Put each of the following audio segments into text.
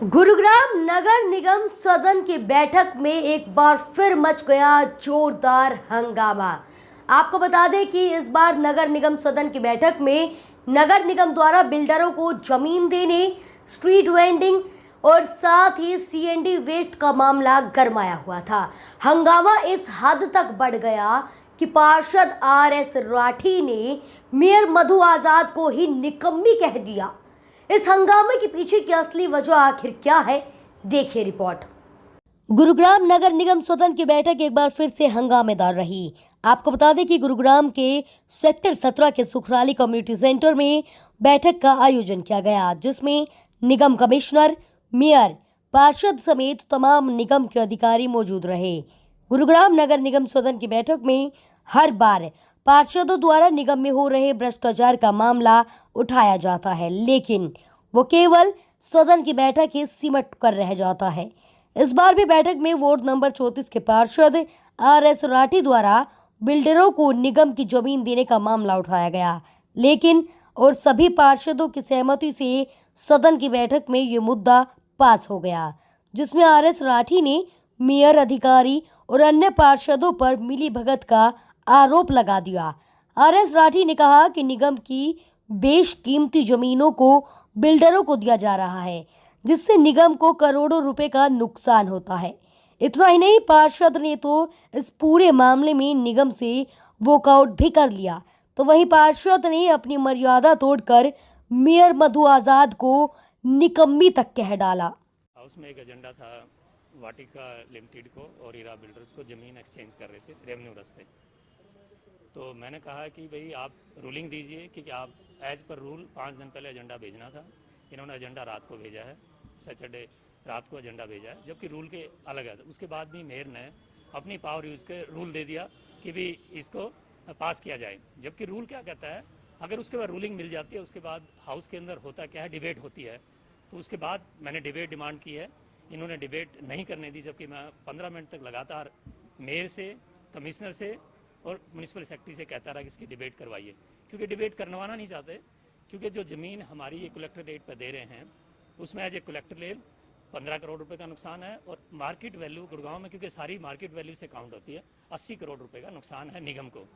गुरुग्राम नगर निगम सदन की बैठक में एक बार फिर मच गया जोरदार हंगामा। आपको बता दें कि इस बार नगर निगम सदन की बैठक में नगर निगम द्वारा बिल्डरों को जमीन देने, स्ट्रीट वेंडिंग और साथ ही सीएनडी वेस्ट का मामला गरमाया हुआ था। हंगामा इस हद तक बढ़ गया कि पार्षद आरएस राठी ने मेयर मधु आजाद को ही निकम्मी कह दिया। इस हंगामे के पीछे की असली वजह आखिर क्या है, देखिए रिपोर्ट। गुरुग्राम नगर निगम सदन की बैठक एक बार फिर से हंगामेदार रही। आपको बता दें कि गुरुग्राम के सेक्टर 17 के सुखराली कम्युनिटी सेंटर में बैठक का आयोजन किया गया, जिसमें निगम कमिश्नर, मेयर, पार्षद समेत तमाम निगम के अधिकारी मौजूद रहे। गुरुग्राम नगर निगम सदन की बैठक में हर बार पार्षदों द्वारा निगम में हो रहे भ्रष्टाचार का मामला उठाया जाता है, लेकिन वो केवल सदन की बैठक ही सिमट कर रह जाता है। इस बार भी बैठक में वार्ड नंबर 34 के पार्षद आरएस राठी द्वारा बिल्डरों को निगम की जमीन देने का मामला उठाया गया, लेकिन और सभी पार्षदों की सहमति से सदन की बैठक में ये मुद्दा पास हो गया, जिसमें आरएस राठी ने मेयर, अधिकारी और अन्य पार्षदों पर मिलीभगत का आरोप लगा दिया। आरएस राठी ने कहा कि निगम की बेशकीमती जमीनों को बिल्डरों को दिया जा रहा है, जिससे निगम को करोड़ों रुपए का नुकसान होता है। इतना ही नहीं, पार्षद ने तो इस पूरे मामले में निगम से वॉकआउट भी कर लिया। तो वहीं पार्षद ने अपनी मर्यादा तोड़कर मेयर मधु आजाद को निकम्मी तक कह डाला। हाउस में एक एजेंडा था, वाटिका लिमिटेड को और हीरा बिल्डर्स को ज़मीन एक्सचेंज कर रहे थे रेवेन्यू रास्ते। तो मैंने कहा कि भाई आप रूलिंग दीजिए कि आप एज पर रूल 5 दिन पहले एजेंडा भेजना था। इन्होंने एजेंडा रात को भेजा है, सैटरडे रात को एजेंडा भेजा है, जबकि रूल के अलग है। उसके बाद भी मेयर ने अपनी पावर यूज़ के रूल दे दिया कि भी इसको पास किया जाए, जबकि रूल क्या कहता है, अगर उसके बाद रूलिंग मिल जाती है, उसके बाद हाउस के अंदर होता क्या है, डिबेट होती है। तो उसके बाद मैंने डिबेट डिमांड की है, इन्होंने डिबेट नहीं करने दी, जबकि मैं 15 मिनट तक लगातार मेयर से, कमिश्नर से और म्यूनिसिपल सेक्रेटरी से कहता रहा कि इसकी डिबेट करवाइए, क्योंकि डिबेट करवाना नहीं चाहते। क्योंकि जो ज़मीन हमारी ये कलेक्टर रेट पर दे रहे हैं, उसमें एज ए कलेक्टर ले 15 करोड़ रुपए का नुकसान है, और मार्केट वैल्यू गुड़गांव में, क्योंकि सारी मार्केट वैल्यू से काउंट होती है, 80 करोड़ रुपए का नुकसान है निगम को।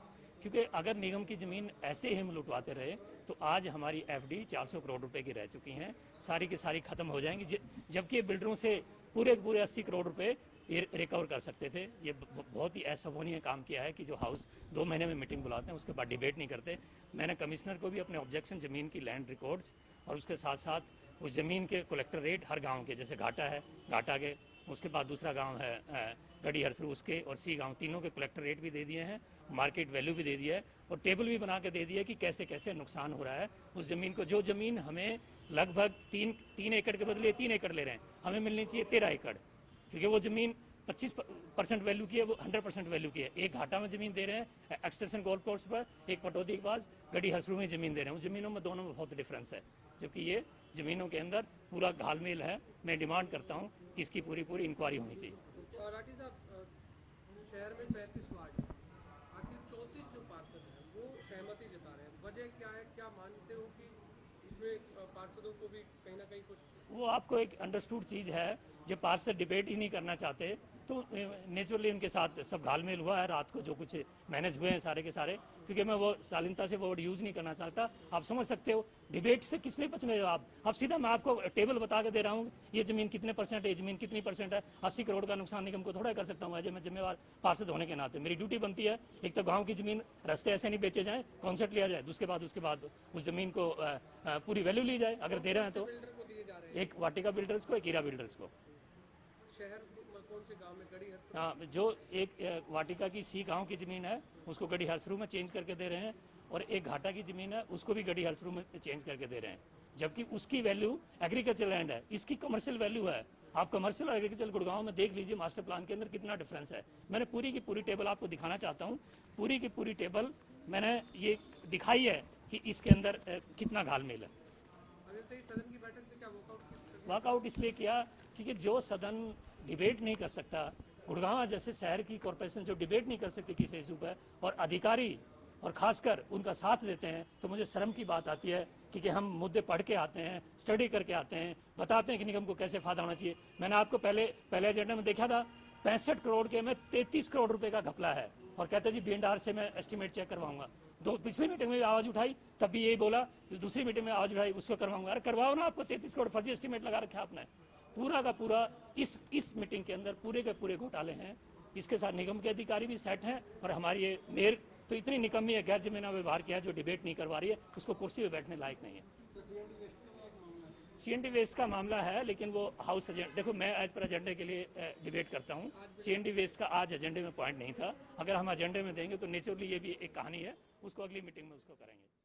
क्योंकि अगर निगम की ज़मीन ऐसे ही हम लुटवाते रहे तो आज हमारी एफडी 400 करोड़ रुपए की रह चुकी हैं, सारी की सारी ख़त्म हो जाएंगी, जबकि बिल्डरों से पूरे 80 करोड़ रुपए ये रिकवर कर सकते थे। ये बहुत ही असंभवनीय काम किया है कि जो हाउस 2 महीने में मीटिंग बुलाते हैं, उसके बाद डिबेट नहीं करते। मैंने कमिश्नर को भी अपने ऑब्जेक्शन, ज़मीन की लैंड रिकॉर्ड्स और उसके साथ साथ उस ज़मीन के कलेक्टर रेट हर गांव के, जैसे घाटा है, घाटा के, उसके बाद दूसरा गांव है गढ़ी हरसरू, उसके और सी गांव, तीनों के कलेक्टर रेट भी दे दिए हैं, मार्केट वैल्यू भी दे दिया है, और टेबल भी बना के दे दिया है कि कैसे कैसे नुकसान हो रहा है उस ज़मीन को। जो ज़मीन हमें लगभग 3 एकड़ के बदले 3 एकड़ ले रहे हैं, हमें मिलनी चाहिए 13 एकड़, क्योंकि वो ज़मीन 25% वैल्यू की है, वो 100% वैल्यू की है। एक घाटा में ज़मीन दे रहे हैं एक्सटेंशन गोल्फ कोर्स पर, एक पटौदी के पास गढ़ी हसरू में ज़मीन दे रहे हैं। उन ज़मीनों में दोनों में बहुत डिफरेंस है, जबकि ये ज़मीनों के अंदर पूरा घालमेल है। मैं डिमांड करता हूँ कि इसकी पूरी इंक्वायरी होनी चाहिए। राठी साहब, शहर में 35 वार्ड, आखिर 34 जो पार्षद हैं वो सहमति जता रहे हैं, वजह क्या है? क्या मानते हो कि इसमें पार्षदों को भी कहीं ना कहीं कुछ? वो आपको एक अंडरस्टूड चीज़ है, जब पार्षद डिबेट ही नहीं करना चाहते तो नेचुरली उनके साथ सब घालमेल हुआ है। रात को जो कुछ मैनेज हुए हैं सारे के सारे, क्योंकि मैं वो शालीनता से वो वर्ड यूज़ नहीं करना चाहता। आप समझ सकते हो डिबेट से किस लिए बचने हो आप सीधा मैं आपको टेबल बता के दे रहा हूँ, ये ज़मीन कितने परसेंट है, ज़मीन कितनी परसेंट है। 80 करोड़ का नुकसान निगम को थोड़ा कर सकता हूँ एज मैं जिम्मेवार पार्षद होने के नाते। मेरी ड्यूटी बनती है, एक तो गाँव की ज़मीन रास्ते ऐसे नहीं बेचे जाए, कॉन्सेप्ट लिया जाए, उसके बाद उस ज़मीन को पूरी वैल्यू ली जाए। अगर दे रहे हैं तो एक वाटिका बिल्डर्स को, एक हीरा बिल्डर्स को। शहर कौन से गांव में? गढ़ी हरसरू? हाँ, जो एक वाटिका की सी गांव की ज़मीन है उसको गढ़ी हरसरू में चेंज करके दे रहे हैं, और एक घाटा की ज़मीन है उसको भी गढ़ी हरसरू में चेंज करके दे रहे हैं, जबकि उसकी वैल्यू एग्रीकल्चर लैंड है, इसकी कमर्शियल वैल्यू है। आप कमर्शियल और एग्रीकल्चर गुड़गांव में देख लीजिए, मास्टर प्लान के अंदर कितना डिफरेंस है। मैंने पूरी की पूरी टेबल आपको दिखाना चाहता हूँ, पूरी की पूरी टेबल मैंने ये दिखाई है कि इसके अंदर कितना घालमेल है। सदन की बैठक से क्या वॉकआउट इसलिए किया क्योंकि जो सदन डिबेट नहीं कर सकता, गुड़गांव जैसे शहर की कॉरपोरेशन जो डिबेट नहीं कर सकती किसी इशू पर, और अधिकारी और खासकर उनका साथ देते हैं, तो मुझे शर्म की बात आती है कि हम मुद्दे पढ़ के आते हैं, स्टडी करके आते हैं, बताते हैं कि निगम को कैसे फायदा होना चाहिए। मैंने आपको पहले एजेंडा में देखा था 65 करोड़ के में 33 करोड़ रुपए का घपला है, और कहते जी B&R से मैं एस्टिमेट चेक करवाऊंगा। पिछली मीटिंग में भी आवाज उठाई, तब भी यही बोला, दूसरी मीटिंग में आवाज उठाई उसको करवाऊंगा। अरे करवाओ ना, आपको 33 करोड़ फर्जी एस्टिमेट लगा रखा आपने। पूरा का पूरा इस मीटिंग के अंदर पूरे के पूरे घोटाले हैं। इसके साथ निगम के अधिकारी भी सेट हैं, और हमारी ये मेयर तो इतनी निकम्मी है, गैर जिम्मेदार व्यवहार किया, जो डिबेट नहीं करवा रही है, उसको कुर्सी पे बैठने लायक नहीं है। CND वेस्ट का मामला है, लेकिन वो हाउस एजेंडा, देखो मैं एज पर एजेंडे के लिए डिबेट करता हूँ। CND वेस्ट का आज एजेंडे में पॉइंट नहीं था। अगर हम एजेंडे में देंगे तो नेचुरली ये भी एक कहानी है, उसको अगली मीटिंग में उसको करेंगे।